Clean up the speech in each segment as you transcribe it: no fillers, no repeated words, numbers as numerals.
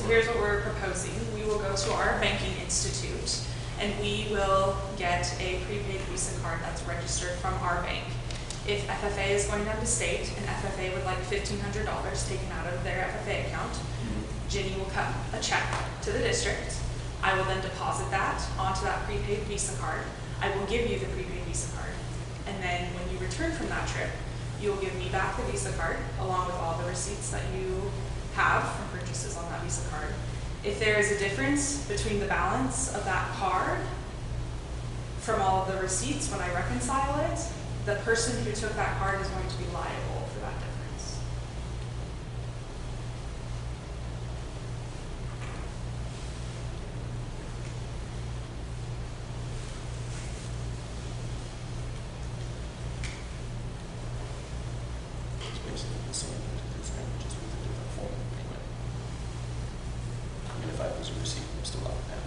So here's what we're proposing. We will go to our banking institute and we will get a prepaid Visa card that's registered from our bank. If FFA is going down to state and FFA would like $1,500 taken out of their FFA account, Ginny will cut a check to the district. I will then deposit that onto that prepaid Visa card. I will give you the prepaid Visa card. And then when you return from that trip, you will give me back the Visa card along with all the receipts that you have from purchases on that Visa card. If there is a difference between the balance of that card from all of the receipts when I reconcile it, the person who took that card is going to be liable for that difference. It's basically the same, just with a different form of payment. I mean, if I was a receipt, I'm still out of that.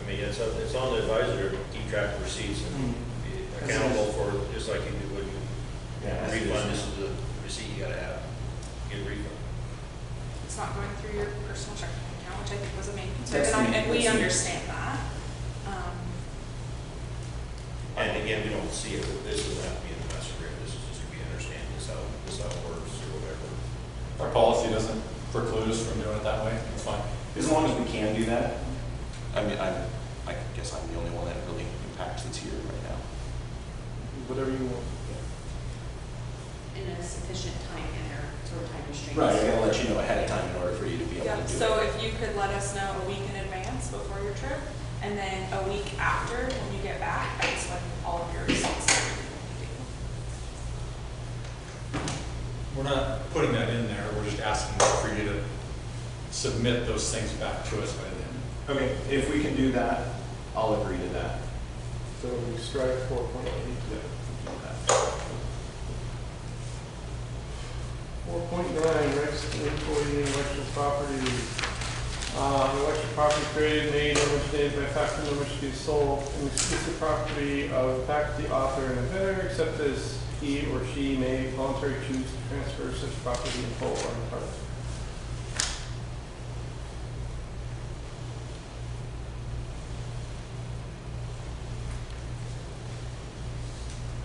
I mean, it's on the advisor to keep track of receipts and be accountable for, just like you do when you refund. This is the receipt you gotta have, get a refund. It's not going through your personal checking account, which I think was a main concern, and we understand that. And again, we don't see it, but this doesn't have to be in the master agreement. This is just to be understanding this how it works or whatever. Our policy doesn't preclude us from doing it that way. It's fine. As long as we can do that. I mean, I guess I'm the only one that really impacts that's here right now. Whatever you want. In a sufficient time manner, sort of time restraints. Right, I gotta let you know ahead of time in order for you to be able Yeah, to do so it. if you could let us know a week in advance before your trip, and then a week after when you get back, that's when all of your receipts are due. We're not putting that in there. We're just asking for you to submit those things back to us by then. Okay, if we can do that, I'll agree to that. So we strike 4.8. 4.9, next employee intellectual property. Intellectual property created, made, or originated by faculty members should be sold in exclusive property of faculty, author, and inventor, except as he or she may voluntarily choose to transfer such property in whole or in part.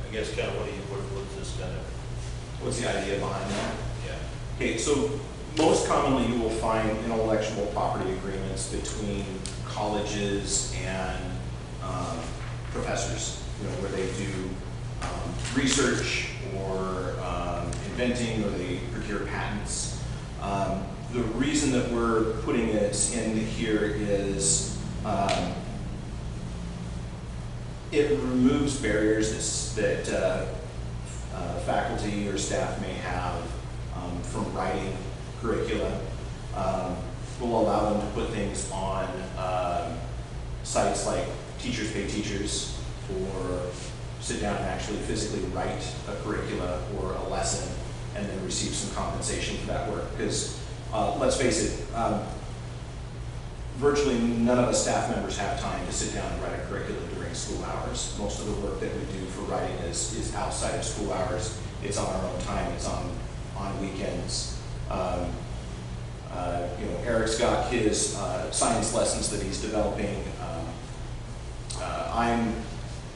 I guess kind of what's this kind of, What's the idea behind that? yeah. Okay, so most commonly you will find intellectual property agreements between colleges and professors, where they do research or inventing, or they procure patents. The reason that we're putting it in here is it removes barriers that faculty or staff may have from writing curricula. Will allow them to put things on sites like Teachers Pay Teachers, or sit down and actually physically write a curricula or a lesson and then receive some compensation for that work. Because let's face it, virtually none of us staff members have time to sit down and write a curriculum during school hours. Most of the work that we do for writing is outside of school hours. It's on our own time. It's on weekends. Eric's got his science lessons that he's developing. I'm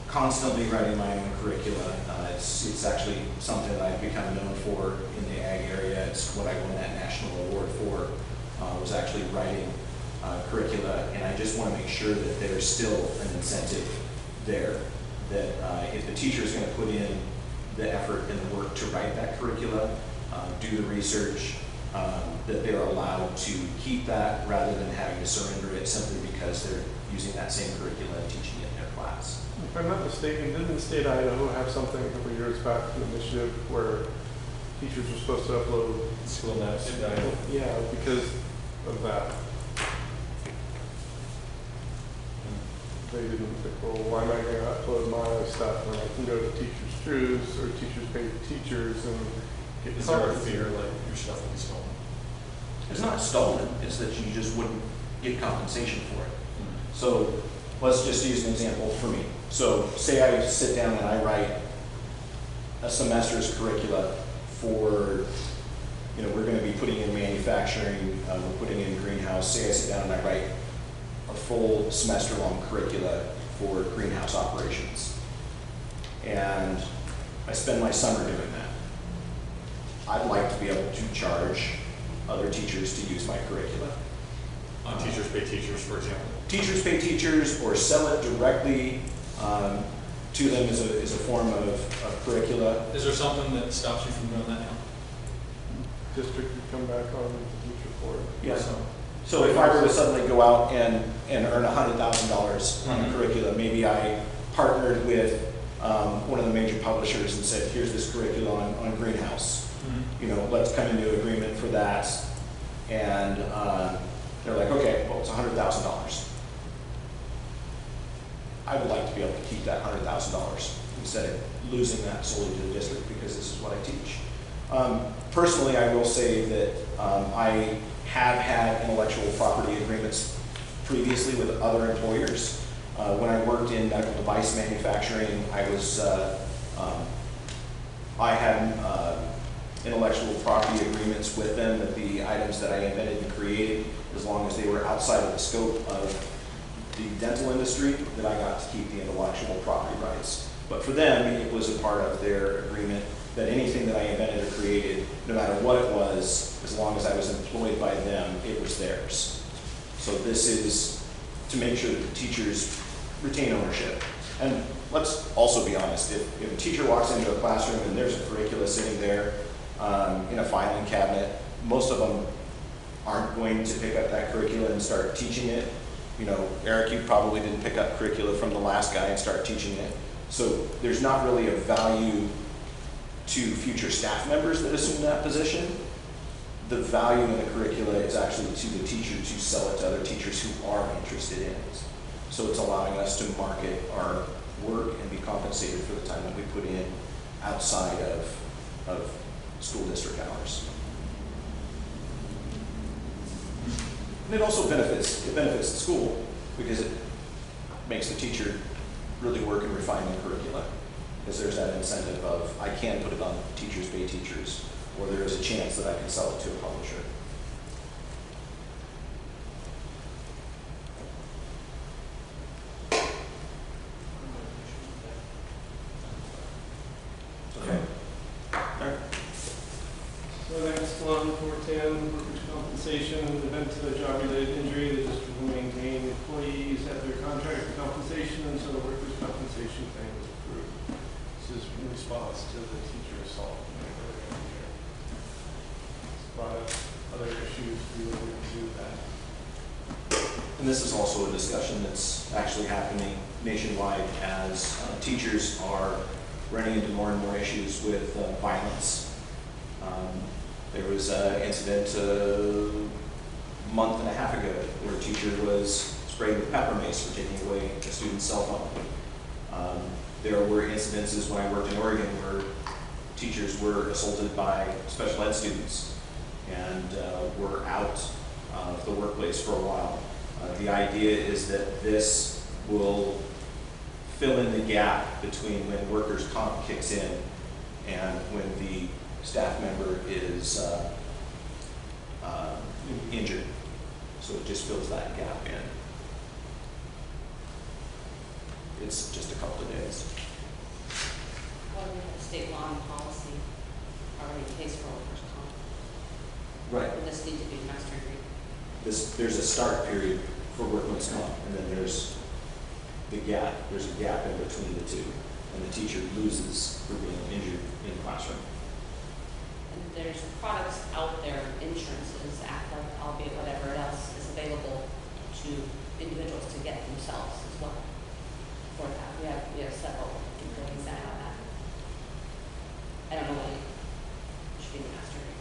constantly writing my own curricula. It's actually something that I've become known for in the ag area. It's what I won that national award for, was actually writing curricula, and I just want to make sure that there's still an incentive there, that if the teacher is going to put in the effort and the work to write that curricula, do the research, that they're allowed to keep that rather than having to surrender it simply because they're using that same curriculum and teaching it in their class. If I'm not mistaken, didn't the state of Idaho have something a couple of years back, an initiative where teachers were supposed to upload School maps in Idaho. Yeah, because of that. They didn't think, well, why am I going to upload my stuff when I can go to Teachers Truths or Teachers Pay Teachers and get Is there a compensated? fear like your stuff will be stolen? It's not stolen, it's that you just wouldn't get compensation for it. So let's just use an example for me. So say I sit down and I write a semester's curricula for, we're gonna be putting in manufacturing, we're putting in greenhouse. Say I sit down and I write a full semester-long curricula for greenhouse operations. And I spend my summer doing that. I'd like to be able to charge other teachers to use my curricula. On teachers pay teachers, for example. Teachers pay teachers, or sell it directly to them as a form of curricula. Is there something that stops you from doing that now? District would come back on with the teacher for it. Yes. So if I were to suddenly go out and earn $100,000 on a curricula, maybe I partnered with one of the major publishers and said, here's this curricula on greenhouse. Let's come into agreement for that. And they're like, okay, well, it's $100,000. I would like to be able to keep that $100,000 instead of losing that solely to the district, because this is what I teach. Personally, I will say that I have had intellectual property agreements previously with other employers. When I worked in medical device manufacturing, I had intellectual property agreements with them that the items that I invented and created, as long as they were outside of the scope of the dental industry, that I got to keep the intellectual property rights. But for them, it was a part of their agreement that anything that I invented or created, no matter what it was, as long as I was employed by them, it was theirs. So this is to make sure that the teachers retain ownership. And let's also be honest, if a teacher walks into a classroom and there's a curricula sitting there in a filing cabinet, most of them aren't going to pick up that curricula and start teaching it. Eric, you probably didn't pick up curricula from the last guy and start teaching it. So there's not really a value to future staff members that assume that position. The value in the curricula is actually to the teacher to sell it to other teachers who are interested in it. So it's allowing us to market our work and be compensated for the time that we put in outside of school district hours. And it also benefits the school, because it makes the teacher really work and refine the curricula. Because there's that incentive of, I can put it on teachers pay teachers, or there is a chance that I can sell it to a publisher. Okay. All right. So next one, 410, workers' compensation, in the event of a job-related injury, the district will maintain employees at their contracted compensation until the workers' compensation claim is approved. This is in response to the teacher assault. It's brought up other issues we were going to do that. And this is also a discussion that's actually happening nationwide as teachers are running into more and more issues with violence. There was an incident a month and a half ago where a teacher was sprayed with pepper mace for taking away a student's cell phone. There were incidences when I worked in Oregon where teachers were assaulted by special ed students and were out of the workplace for a while. The idea is that this will fill in the gap between when workers' comp kicks in and when the staff member is injured. So it just fills that gap in. It's just a couple of days. Well, we have a state law and policy already pays for workers' comp. Right. Will this need to be master agreed? There's a start period for workman's comp, and then there's the gap. There's a gap in between the two, and the teacher loses for being injured in the classroom. And there's products out there, insurances, ACLA, albeit whatever else is available to individuals to get themselves as well. For that, we have several employees that have that. I don't know what it should be the master agreed.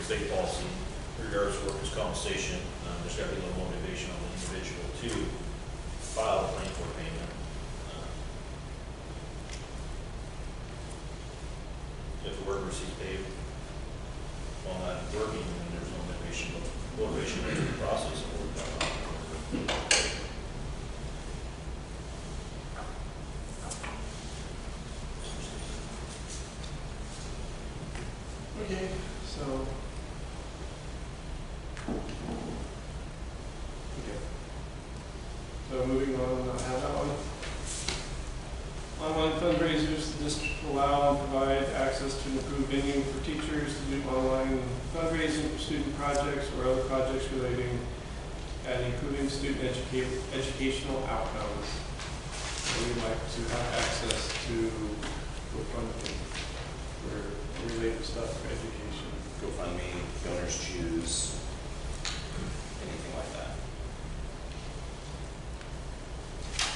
state policy regards to workers' compensation. There's got to be a little motivation on the individual to file a claim for payment. If the worker receives paid while not working, then there's no motivation to the process of work. Okay, so. Okay. So moving on, I have that one. Online fundraisers, the district will allow and provide access to an approved venue for teachers to do online fundraising for student projects or other projects relating and improving student educational outcomes. So we'd like to have access to funding for related stuff for education. GoFundMe, donors choose, anything like that.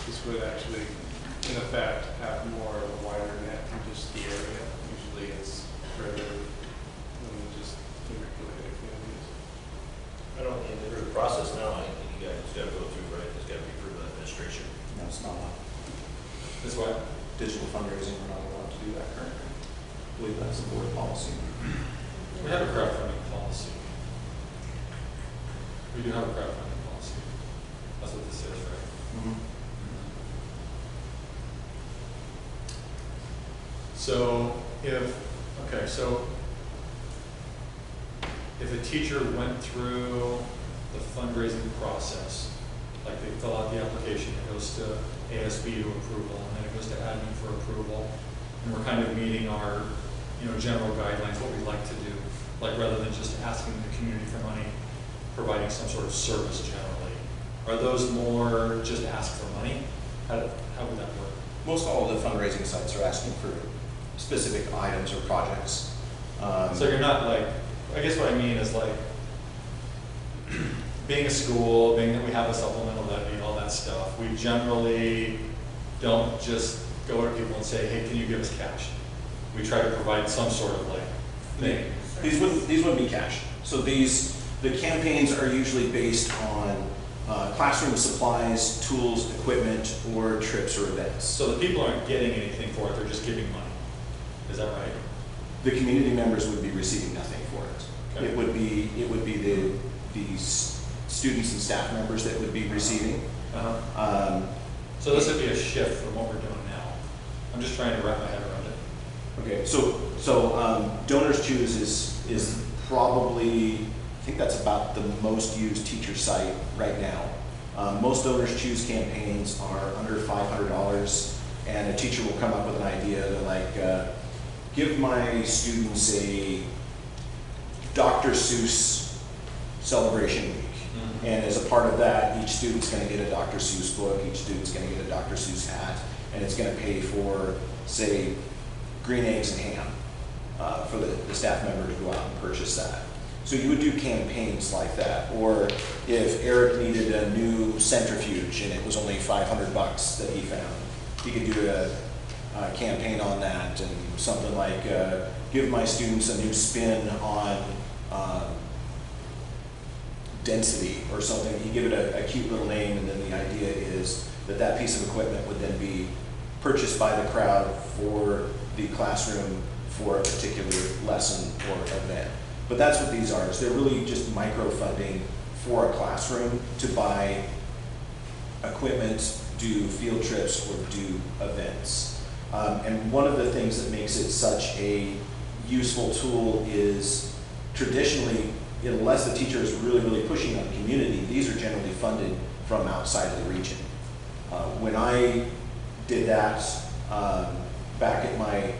This would actually, in effect, have more of a wider net than just the area. Usually it's further than just the regulated communities. I don't think there's a process now. I think you guys got to go through, right? It's got to be approved by the administration. No, it's not allowed. That's why. Digital fundraising, we're not allowed to do that currently. I believe that's the board policy. We have a crowdfunding policy. We do have a crowdfunding policy. That's what this is, right? Mm-hmm. So if a teacher went through the fundraising process, like they fill out the application, it goes to ASB to approval, and then it goes to admin for approval, and we're kind of meeting our, general guidelines, what we like to do, like rather than just asking the community for money, providing some sort of service generally. Are those more just ask for money? How would that work? Most all of the fundraising sites are asking for specific items or projects. So you're not like, I guess what I mean is like, being a school, being that we have a supplemental levy, all that stuff, we generally don't just go to people and say, hey, can you give us cash? We try to provide some sort of like thing. These wouldn't be cash. So the campaigns are usually based on classroom supplies, tools, equipment, or trips or events. So the people aren't getting anything for it, they're just giving money. Is that right? The community members would be receiving nothing for it. Okay. It would be the students and staff members that would be receiving. So this would be a shift from what we're doing now. I'm just trying to wrap my head around it. Okay, so Donors Choose is probably, I think that's about the most used teacher site right now. Most Donors Choose campaigns are under $500, and a teacher will come up with an idea to like, give my students a Dr. Seuss celebration week. Mm-hmm. And as a part of that, each student's going to get a Dr. Seuss book, each student's going to get a Dr. Seuss hat, and it's going to pay for, say, green eggs and ham for the staff member to go out and purchase that. So you would do campaigns like that. Or if Eric needed a new centrifuge and it was only $500 that he found, he could do a campaign on that, and something like give my students a new spin on density or something. You give it a cute little name, and then the idea is that piece of equipment would then be purchased by the crowd for the classroom for a particular lesson or event. But that's what these are. They're really just micro funding for a classroom to buy equipment, do field trips, or do events. And one of the things that makes it such a useful tool is traditionally, unless the teacher is really, really pushing on the community, these are generally funded from outside of the region. When I did that back at my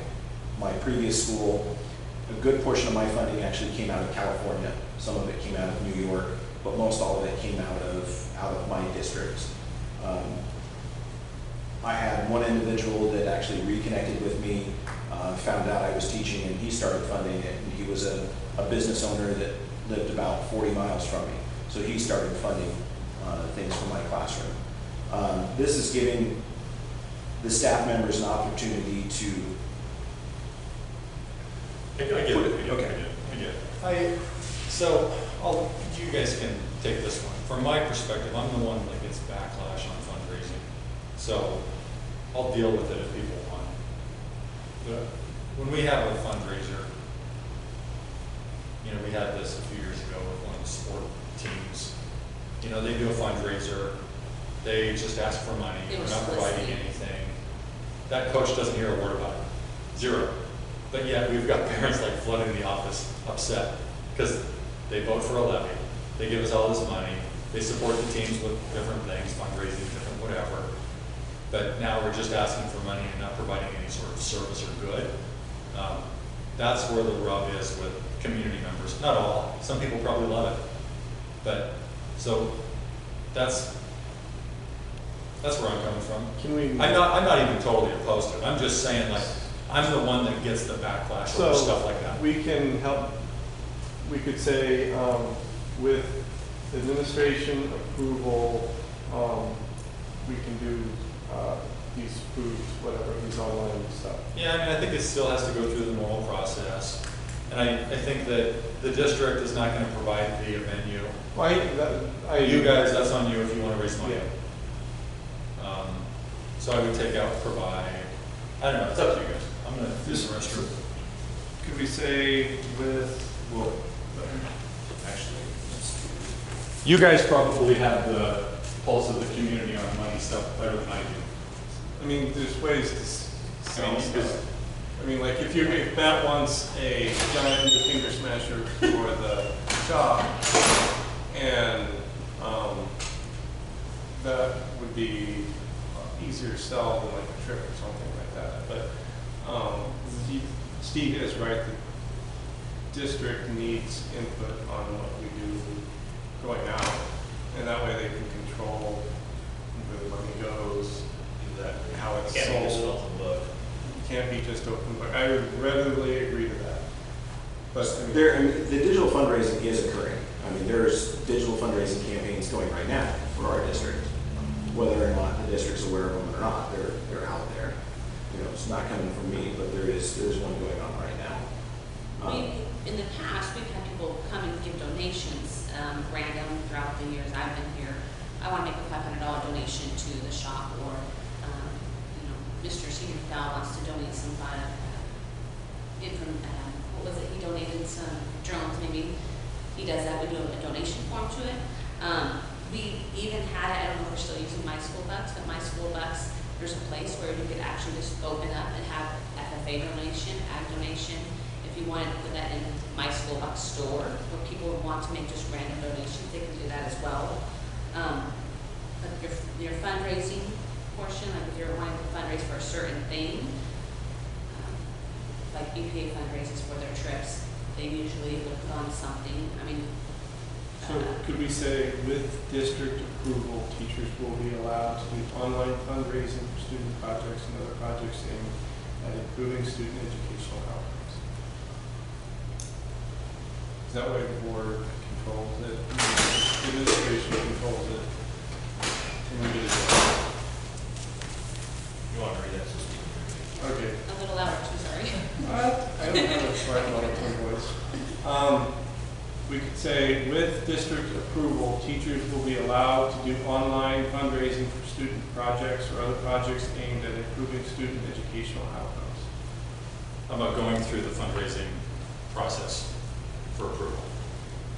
previous school, a good portion of my funding actually came out of California. Some of it came out of New York, but most all of it came out of my district. I had one individual that actually reconnected with me, found out I was teaching, and he started funding it. And he was a business owner that lived about 40 miles from me. So he started funding things for my classroom. This is giving the staff members an opportunity to I get it. Okay. I get it. So, you guys can take this one. From my perspective, I'm the one that gets backlash on fundraising. So, I'll deal with it if people want. But when we have a fundraiser, you know, we had this a few years ago with one of the sport teams. You know, they do a fundraiser, they just ask for money, They we're were not providing soliciting. anything. That coach doesn't hear a word about it, 0. But yet we've got parents like flooding the office, upset, because they vote for a levy, they give us all this money, they support the teams with different things, fundraising, different whatever. But now we're just asking for money and not providing any sort of service or good. That's where the rub is with community members. Not all, some people probably love it. But, so, that's where I'm coming from. Can we? I'm not even totally opposed to it. I'm just saying, like, I'm the one that gets the backlash over stuff like that. We can help, we could say, with administration approval, we can do, these foods, whatever, these online stuff. Yeah, I mean, I think it still has to go through the normal process. And I think that the district is not gonna provide the venue. Well, You guys, that's on you if you wanna raise money. Yeah. So I would take out provide. I don't know, it's up to you guys. I'm gonna do the restroom. Could we say with, well, Actually, let's do. You guys probably have the pulse of the community on money stuff better than I do. I mean, there's ways to sell I mean, stuff. I mean, like, if Matt wants a giant new finger smasher for the shop, and, that would be easier to sell than like a trip or something like that, but, Steve is right, the district needs input on what we do going out, and that way they can control where the money goes, Exactly. how it's Can't be just an sold. open book. Can't be just open, but I would readily agree to that. But I mean, There, I mean, the digital fundraising is occurring. I mean, there's digital fundraising campaigns going right now for our district. Whether or not the district's aware of them or not, they're out there. You know, it's not coming from me, but there's one going on right now. In the past, we've had people come and give donations, random throughout the years I've been here. I want to make a $500 donation to the shop, or, you know, Mr. Seniorfeld wants to donate some kind of, what was it, he donated some drones, maybe. He does that, we do a donation form to it. We even had, I don't know if we're still using My School Bucks, but My School Bucks, there's a place where you could actually just open up and have FFA donation, ag donation. If you wanted to put that in My School Bucks store, where people would want to make just random donations, they can do that as well. But your fundraising portion, like if you're wanting to fundraise for a certain thing, like EPA fundraises for their trips, they usually would put on something. I mean, so could we say, with district approval, teachers will be allowed to do online fundraising for student projects and other projects aimed at improving student educational outcomes? Is that way the board controls it, administration controls it, and we do it? You want to read that, so Steve can read it. Okay. a little louder too, sorry. I don't have a bright monotone voice. We could say, with district approval, teachers will be allowed to do online fundraising for student projects or other projects aimed at improving student educational outcomes. How about going through the fundraising process for approval?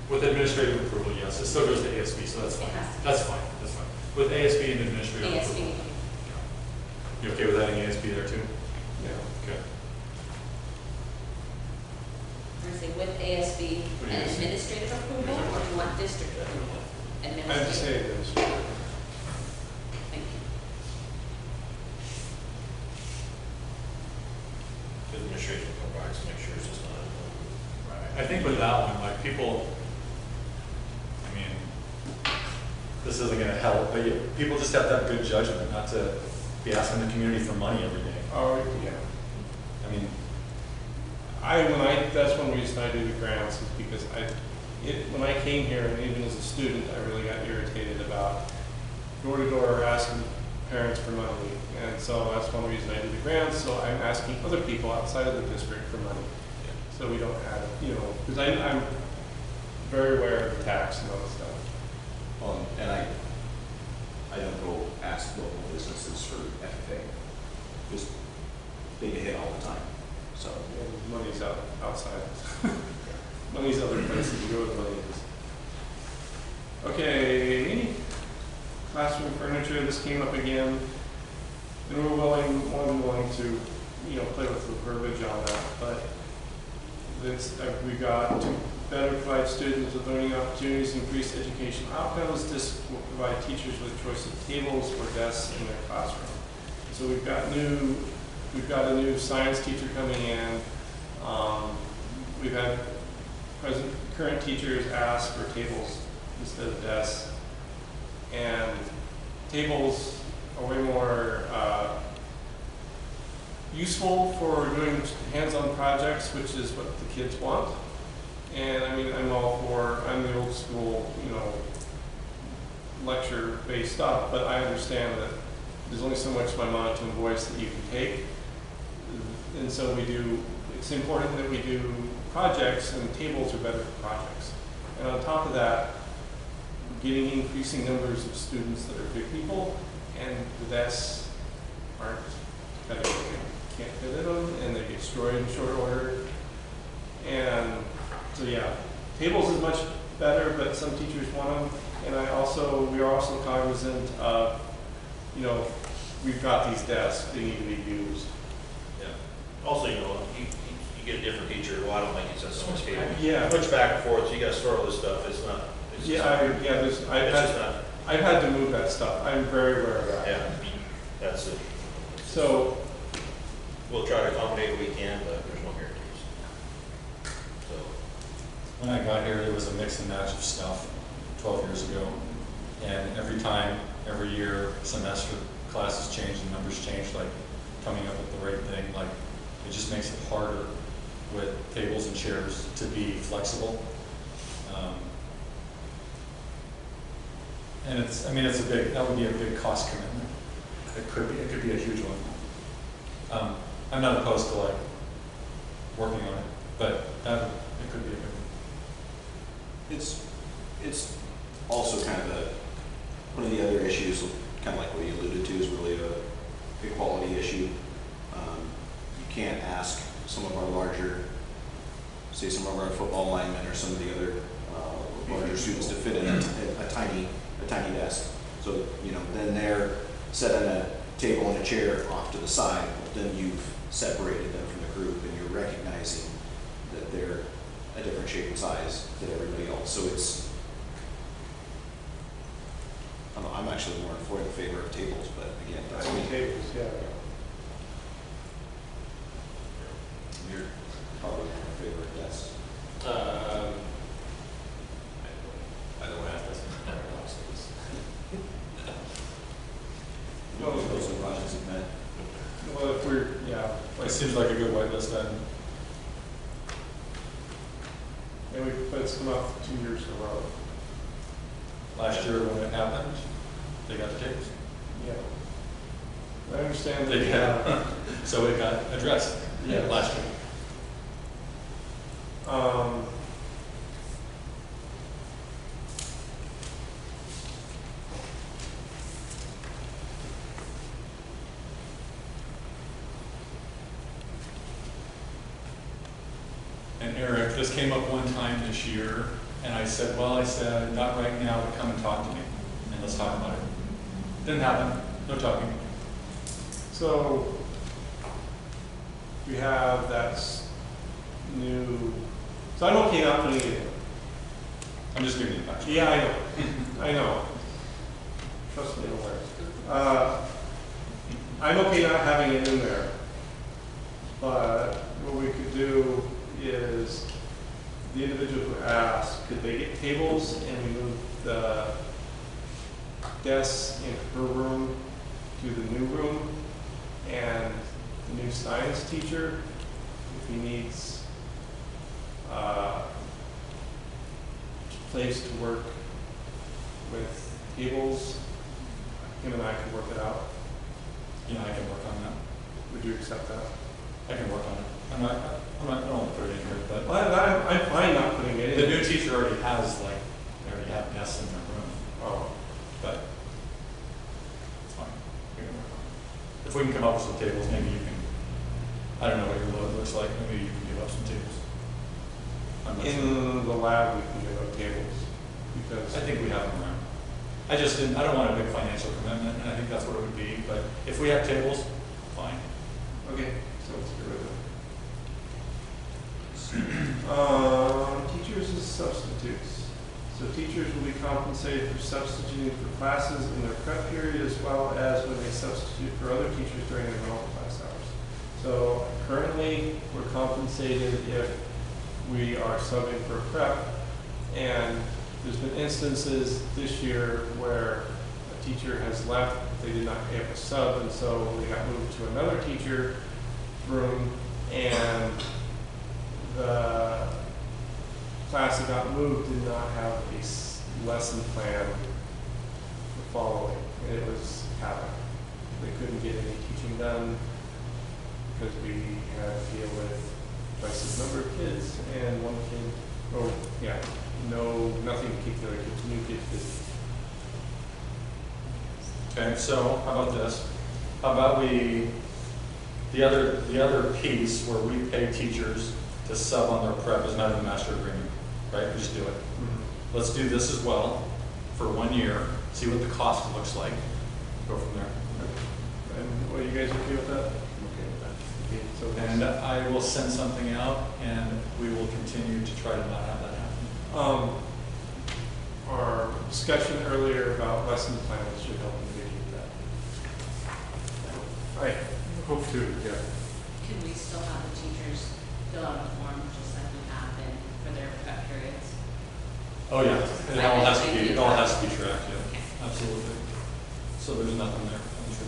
With administrative approval, yes, it still goes to ASB, so that's fine. It has to. That's fine, that's fine. With ASB and administrative ASB. approval. You okay with adding ASB there too? Yeah. Okay. We're going to say with ASB What do you and say? administrative approval, or do you want district approval? I have to Administrative. say administrative. Thank you. The administration provides to make sure it's just not. I think with that one, like people, I mean, this isn't gonna help, but people just have to have good judgment, not to be asking the community for money every day. Oh, yeah. I mean, That's one reason I do the grants, is because when I came here, and even as a student, I really got irritated about door to door asking parents for money. And so that's one reason I do the grants, so I'm asking other people outside of the district for money. So we don't have, because I'm very aware of the tax and all that stuff. And I don't go ask local businesses for FFA, because they get hit all the time, so. And money's outside. Money's other places to go with money is. Okay, classroom furniture, this came up again, and we're willing to, play with the verbiage on that, but we got to better provide students with learning opportunities, increase educational outcomes. This will provide teachers with a choice of tables or desks in their classroom. So we've got a new science teacher coming in. We've had current teachers ask for tables instead of desks, and tables are way more useful for doing hands-on projects, which is what the kids want. And I mean, I'm the old school, lecture-based stuff, but I understand that there's only so much my monotone voice that you can take. And so it's important that we do projects, and tables are better for projects. And on top of that, getting increasing numbers of students that are big people, and the desks aren't kind of, can't fit in them, and they get destroyed in short order. And so yeah, tables is much better, but some teachers want them. And we are also cognizant of, we've got these desks, they need to be used. Yeah. Also, you get a different teacher, well, I don't think it's so much cable. Yeah. Push back and forth, so you gotta store all this stuff, I've had to move that stuff. I'm very aware of that. Yeah, that's it. So We'll try to accommodate what we can, but there's no guarantees. So, When I got here, there was a mix and match of stuff 12 years ago. And every year, semester, classes change and numbers change, like coming up with the right thing. Like, it just makes it harder with tables and chairs to be flexible. And that would be a big cost commitment. It could be a huge one. I'm not opposed to working on it, but it could be a good one. It's also kind of one of the other issues, kind of like what you alluded to, is really a equality issue. You can't ask some of our larger, say some of our football linemen or some of the other larger students to fit in a tiny desk. So, then they're set on a table and a chair off to the side, but then you've separated them from the group, and you're recognizing that they're a different shape and size than everybody else. So I'm actually more in favor of tables, but again, that's me. tables, yeah. You're probably more in favor of desks. I don't have this. Those are projects you've met. Well, It seems like a good white list item. but it's come up 2 years in a row. Last year when it happened, they got the tables. Yeah. I understand They that. got, so it got addressed Yes. last year. And Eric, this came up one time this year, and I said, not right now, but come and talk to me, and let's talk about it. Didn't happen, no talking. So we have that new, so I'm okay not putting it in. I'm just giving you a bunch. Yeah, I know. I know. Trust me, I'm aware. I'm okay not having it in there. But what we could do is the individual who asked, could they get tables and we move the desks in her room to the new room, and the new science teacher, if he needs a place to work with tables, him and I could work it out. Yeah, I can work on that. Would you accept that? I can work on it. I don't want to put it in here, but I'm fine not putting it in. the new teacher already has, like, they already have desks in their room, Oh, but it's fine. We can work on it. If we can come up with some tables, maybe you can, I don't know what your load looks like, maybe you can give up some tables. I'm not sure. in the lab, we can give up tables, because. I think we have them around. I don't want a big financial commitment, and I think that's what it would be, but if we have tables, fine. Okay, so let's get rid of it. Teachers as substitutes. So teachers will be compensated for substituting for classes in their prep period as well as when they substitute for other teachers during their normal class hours. So currently, we're compensated if we are subbing for prep, and there's been instances this year where a teacher has left, they did not have a sub, and so they got moved to another teacher room, and the class that got moved did not have a lesson plan for following, and it was havoc. They couldn't get any teaching done because we had to deal with twice the number of kids and one kid, or yeah, nothing to keep the other kids, new kids busy. Okay, so how about this? How about the other piece where we pay teachers to sub on their prep is not in the master agreement, right? We just do it. Let's do this as well for 1 year, see what the cost looks like, go from there. And are you guys okay with that? I'm okay with that. Okay, so And I will send something out, and we will continue to try to not have that happen. Our discussion earlier about lesson plans should help mitigate that. I hope to, yeah. Can we still have the teachers fill out a form just like we have been for their prep periods? Oh, yeah, it all has to be tracked, yeah, Okay. absolutely. So there's nothing there. I'm sure.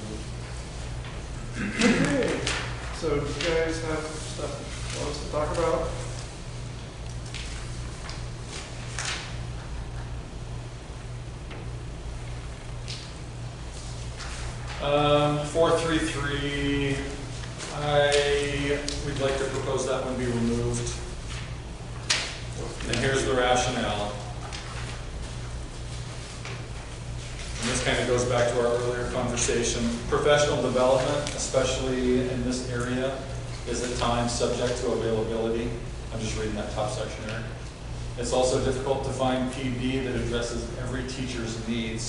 Okay, so do you guys have stuff you want us to talk about? Um, 433, we'd like to propose that one be removed. And here's the rationale. And this kind of goes back to our earlier conversation. Professional development, especially in this area, is at times subject to availability. I'm just reading that top section here. It's also difficult to find PD that addresses every teacher's needs.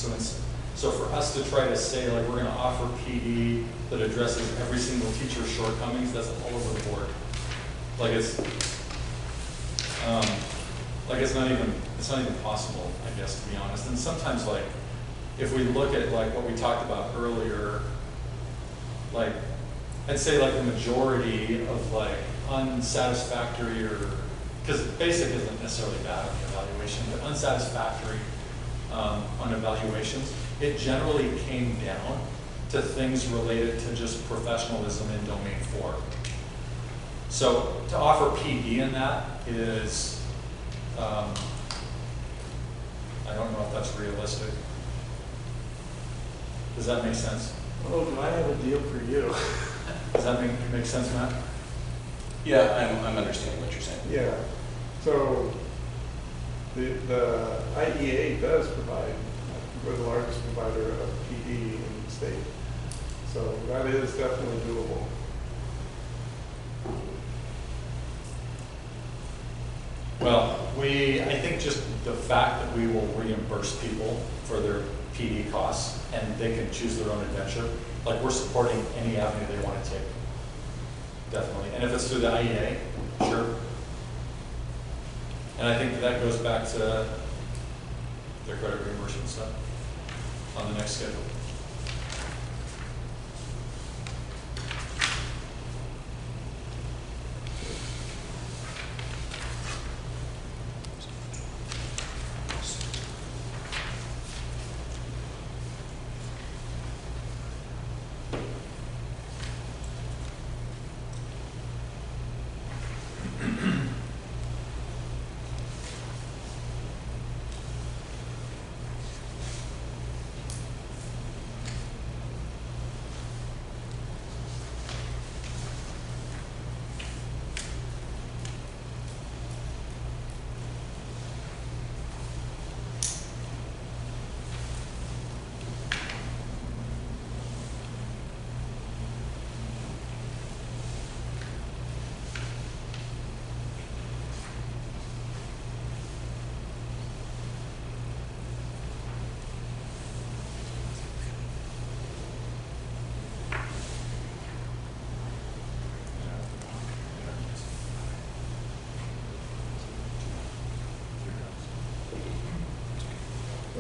So for us to try to say, like, we're going to offer PD that addresses every single teacher's shortcomings, that's all over the board. Like it's not even possible, I guess, to be honest. And sometimes, like, if we look at like what we talked about earlier, like I'd say like the majority of like unsatisfactory, or because basic isn't necessarily bad on the evaluation, but unsatisfactory on evaluations, it generally came down to things related to just professionalism in domain 4. So to offer PD in that is, I don't know if that's realistic. Does that make sense? Oh, do I have a deal for you? Does that make sense, Matt? Yeah, I'm understanding what you're saying. Yeah, so the IEA does provide, we're the largest provider of PD in the state. So that is definitely doable. Well, I think just the fact that we will reimburse people for their PD costs and they can choose their own adventure, like we're supporting any avenue they want to take. Definitely. And if it's through the IEA, sure. And I think that goes back to their credit reimbursement stuff on the next schedule.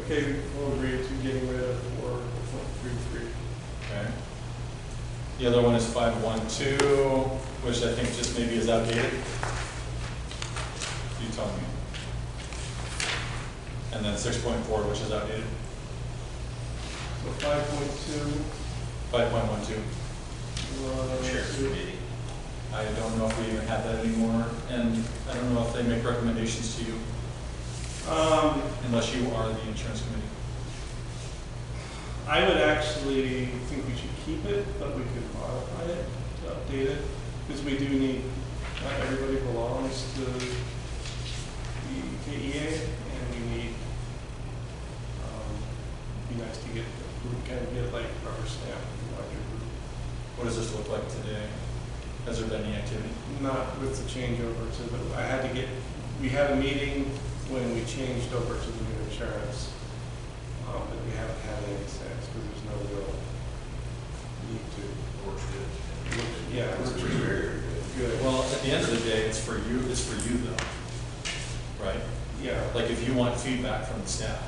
okay, we'll agree to getting rid of 4.33. Okay. The other one is 512, which I think just maybe is outdated. You tell me. And then 6.4, which is outdated. So 5.2. 5.12. Insurance committee. I don't know if we even have that anymore, and I don't know if they make recommendations to you, unless you are the insurance committee. I would actually think we should keep it, but we could modify it to update it, because we do need, not everybody belongs to the KEA, and we need, it'd be nice to get a group, kind of get like rubber stamp in the larger group. What does this look like today? Has there been any activity? Not with the changeover to the, we had a meeting when we changed over to the new insurance, but we haven't had any since, because there's no real need to. Works good. Yeah, it works Works very good. Well, at the end of the day, it's for you though, right? Yeah. Like if you want feedback from the staff.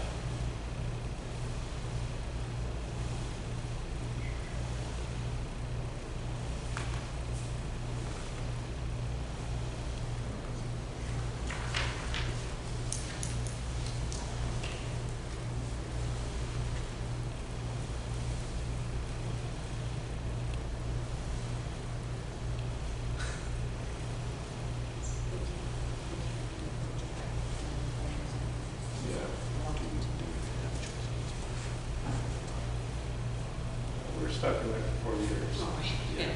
We're stuck in it for 4 years. Oh, yeah.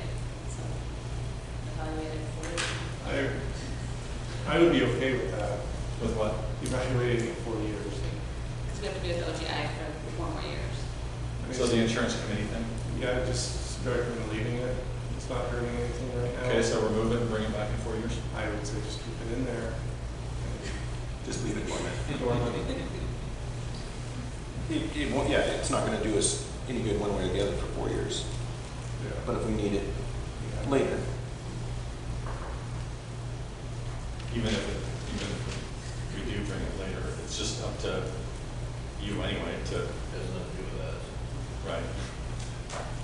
So, evaluate it for I would be okay with that, With what? evaluating it 4 years. because we have to be with OGI for 4 more years. I mean, So the insurance committee thing? Yeah, just start from leaving it. It's not hurting anything right now. Okay, so remove it and bring it back in 4 years? I would say just keep it in there. Just leave it dormant. Dormant. It won't, yeah, it's not gonna do us any good one way or the other for 4 years, Yeah. but if we need it Yeah. later, Even if we do bring it later, it's just up to you anyway to, Has nothing to do with us. right?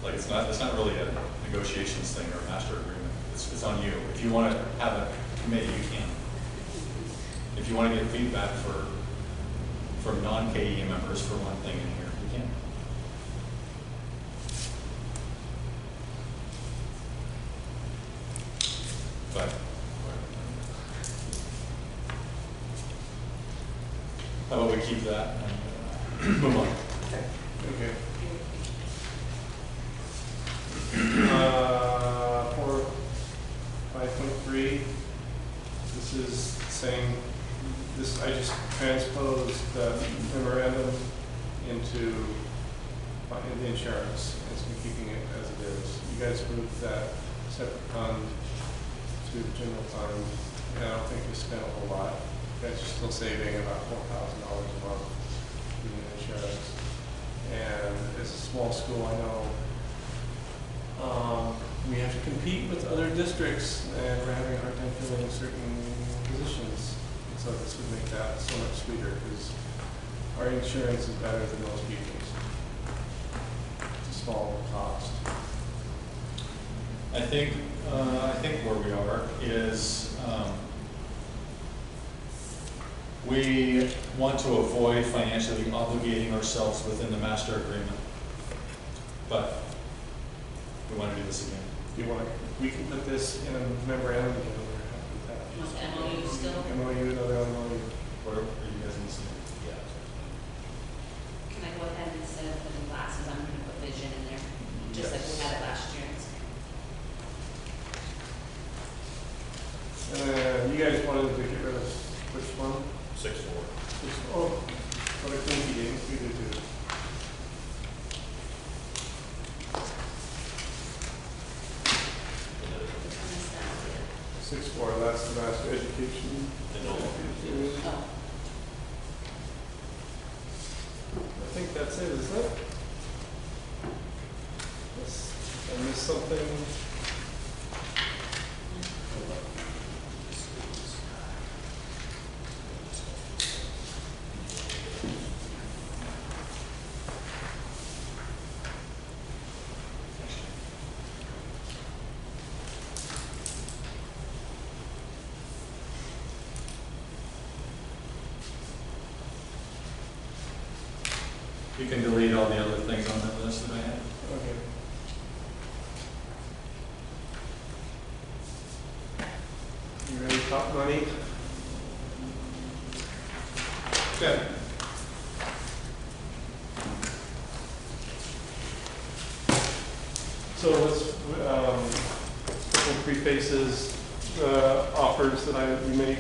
Like it's not really a negotiations thing or a master agreement. It's on you. If you want to have a committee, you can. If you want to get feedback from non-KEA members for one thing in here, you can. But how about we keep that and move on? Okay. For 5.3, this is saying, this, I just transposed the memorandum into the insurance, and so I'm keeping it as it is. You guys moved that separate fund to the general fund, and I don't think we spent a whole lot. You guys are still saving about $4,000 a month in insurance. And as a small school, I know we have to compete with other districts, and we're having a hard time filling certain positions. So this would make that so much sweeter, because our insurance is better than most people's. It's a small cost. I think where we are is we want to avoid financially obligating ourselves within the master agreement, but we want to do this again. Do you want to, we can put this in a memorandum again, we're happy with that. Want the MOU still? MOU, another MOU. What are you guys in? Yeah. Can I go ahead and instead of putting glasses, I'm gonna put vision in there, just like we had it last year. You guys wanted to get rid of which one? 6-4. Oh, what a clinky game, we did too. Which one is that? 6.4, that's the master education. Oh, I think that's it, isn't it? Yes, I missed something. You can delete all the other things on that list that I had. Okay. You ready, top money? Okay. So let's, couple prefaces, offers that we make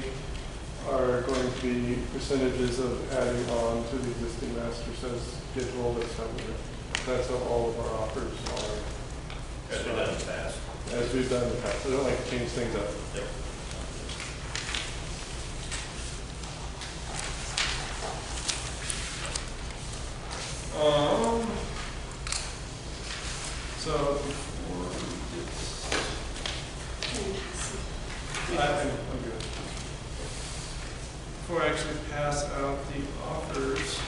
are going to be percentages of adding on to the existing master schedule. That's how all of our offers are. As we've done in the past. As we've done in the past. I don't like to change things up. Yep. So before we get, I'm good. Before I actually pass out the offers,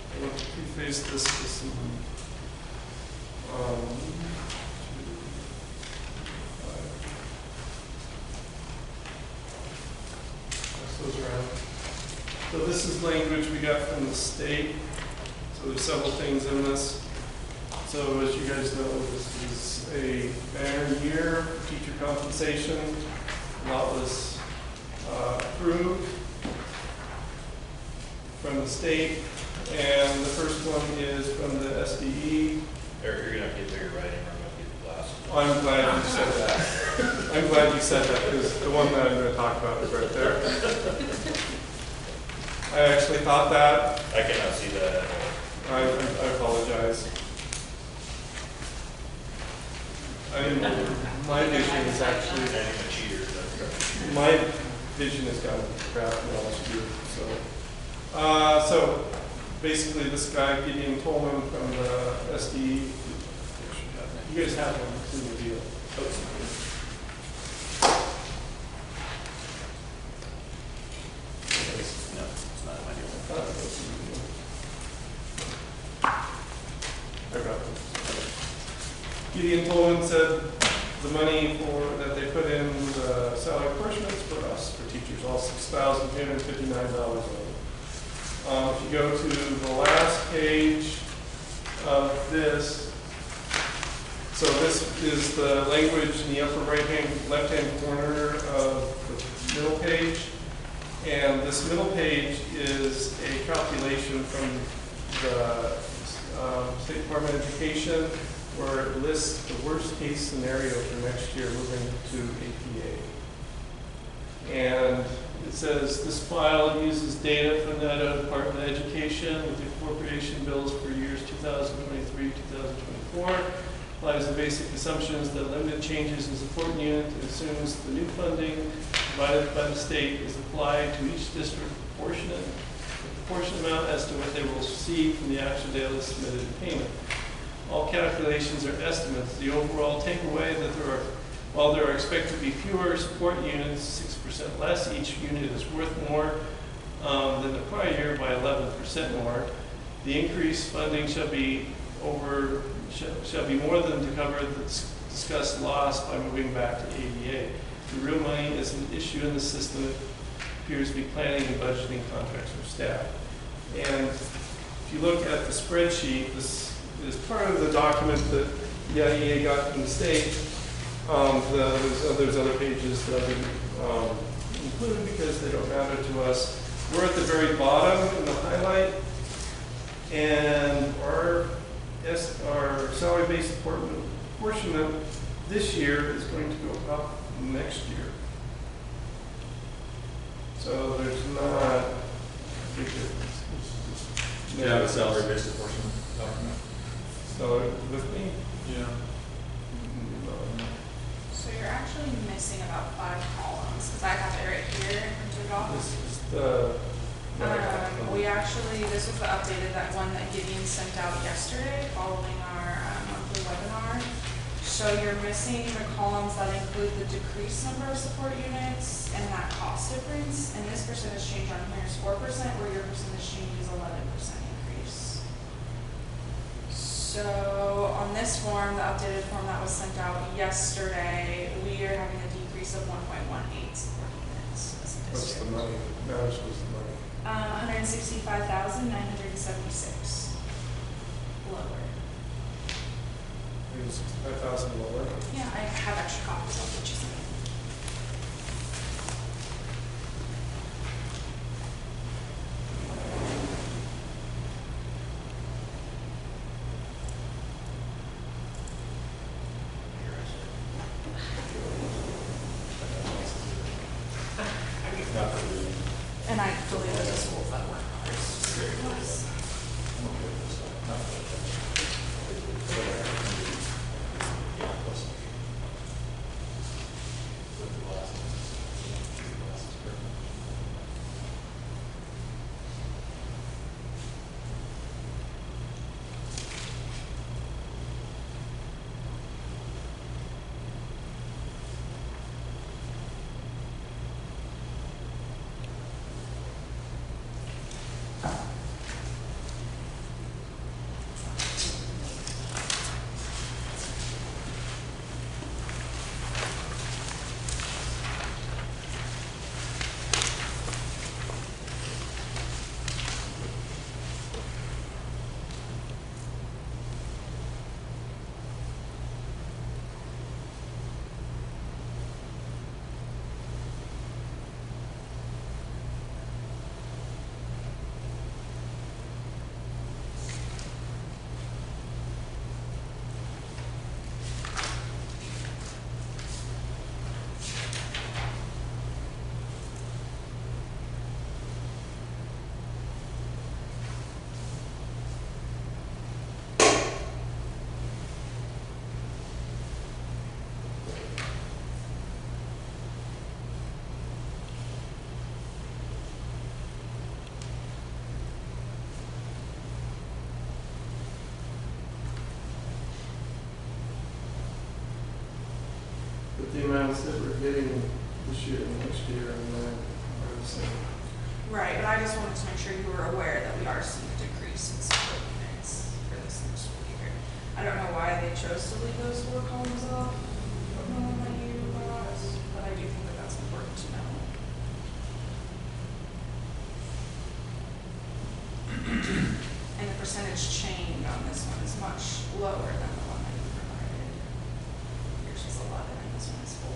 I want to preface this with some, 2, 5. Pass those around. So this is language we got from the state. So there's several things in this. So as you guys know, this is a banner year for teacher compensation. A lot was approved from the state. And the first one is from the SDE. Eric, you're gonna have to get bigger writing, or I'm gonna get the glasses. I'm glad you said that. I'm glad you said that, because the one that I'm going to talk about is right there. I actually thought that. I cannot see that at all. I apologize. I mean, my vision is actually, I'm a cheater, that's my vision has gotten crap in the last year. So basically, this guy Gideon Tolman from the SDE. You guys have one. It's in the deal. No, it's not in my deal. I got them. Gideon Tolman said the money that they put in the salary apportionments for us, for teachers, all $6,359. If you go to the last page of this, so this is the language in the upper left-hand corner of the middle page. And this middle page is a calculation from the State Department of Education, where it lists the worst case scenario for next year moving to APA. And it says this file uses data from the Department of Education with the appropriation bills for years 2023, 2024. Applies the basic assumptions that limited changes in support unit and assumes the new funding provided by the state is applied to each district proportionate amount as to what they will receive from the actual daily submitted payment. All calculations are estimates. The overall takeaway that while there are expected to be fewer support units, 6% less, each unit is worth more than the prior year by 11% more. The increased funding shall be more than to cover the discussed loss by moving back to ADA. The real money is an issue in the system that appears to be planning and budgeting contracts for staff. And if you look at the spreadsheet, this is part of the document that the IEA got from the state. There's other pages that I didn't include because they don't matter to us. We're at the very bottom in the highlight, and our salary-based apportionment this year is going to go up next year. So there's not a big difference. Yeah, the salary-based apportionment document. So with me? Yeah. So you're actually missing about 5 columns, because I have it right here printed off. This is the. This was the updated, that one that Gideon sent out yesterday following our monthly webinar. So you're missing the columns that include the decreased number of support units and that cost difference. And this percentage change on here is 4%, where your percentage change is 11% increase. So on this form, the updated form that was sent out yesterday, we are having a decrease of 1.18 support units as a district. What's the money? Now it's what's the money? 165,976. lower. It was 5,000 lower. Yeah, I have extra copies, I'll get you some. Here, I said. Not for the, And I believe there's a school that work on it. It's just very nice. I'm okay with this, not for the. Yeah, plus. With the glasses. Glasses, perfect. But the amounts that we're getting this year and next year and then are the same. Right, but I just wanted to make sure you were aware that we are seeing a decrease in support units for this new school year. I don't know why they chose to leave those 4 columns off from the one that you got, but I do think that that's important to know. And the percentage change on this one is much lower than the one that you provided. Yours is 11 and this one is 4.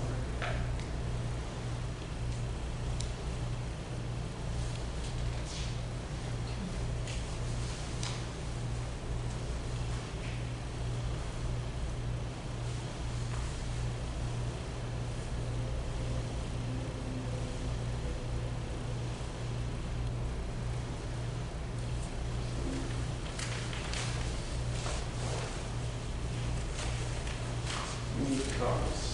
We need copies.